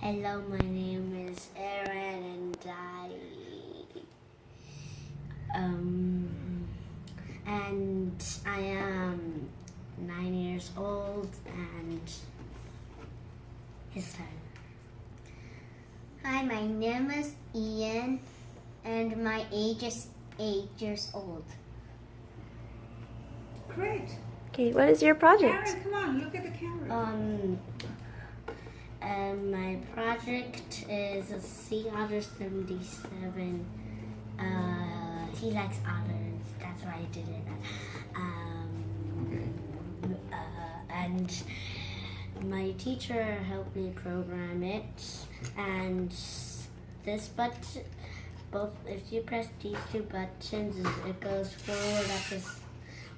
Hello, my name is Aaron, and I am 9 years old, and his turn. Hi, my name is Ian, and my age is 8 years old. Great. Okay, what is your project? Aaron, come on, look at the camera. My project is a Sea Otter 77. He likes otters, that's why I did it. And my teacher helped me program it, and this button, if you press these two buttons, it goes forward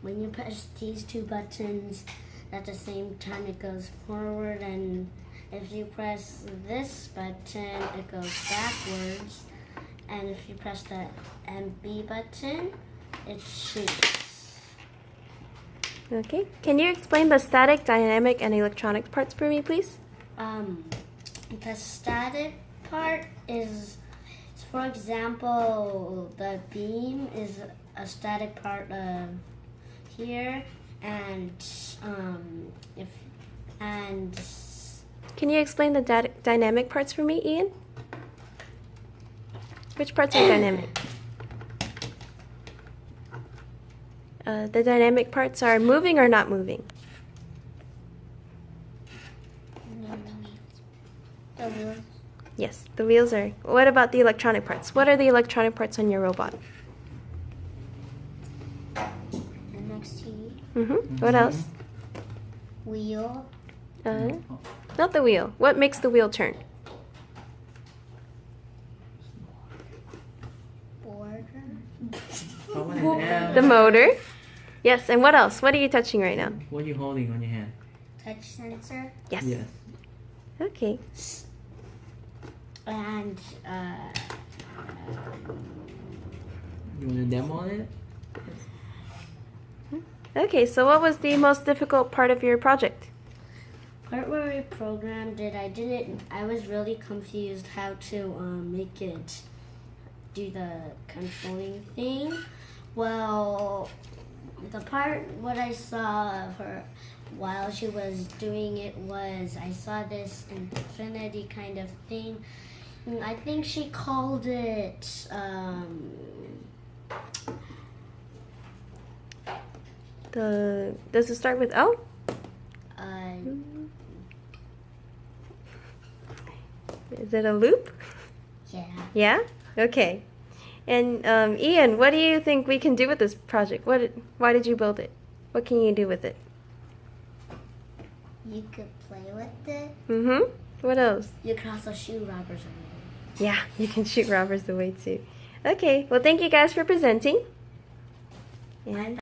when you press these two buttons at the same time, it goes forward, and if you press this button, it goes backwards, and if you press the MB button, it shoots. Okay, can you explain the static, dynamic, and electronic parts for me, please? The static part is, for example, the beam is a static part of here, and Can you explain the dynamic parts for me, Ian? Which parts are dynamic? The dynamic parts are moving or not moving? The wheels. Yes, the wheels are. What about the electronic parts? What are the electronic parts on your robot? The next T. What else? Wheel. Not the wheel. What makes the wheel turn? Border. The motor. Yes, and what else? What are you touching right now? What are you holding on your hand? Touch sensor. Yes. Yes. Okay. and You want to demo it? Okay, so what was the most difficult part of your project? part where we programmed it, I was really confused how to make it do the controlling thing. Well, the part what I saw of her while she was doing it was I saw this infinity kind of thing. I think she called it Does it start with O? Is it a loop? Yeah. Yeah? Okay. And Ian, what do you think we can do with this project? Why did you build it? What can you do with it? You could play with it. What else? You can also shoot robbers away. Yeah, you can shoot robbers away too. Okay, well thank you guys for presenting. And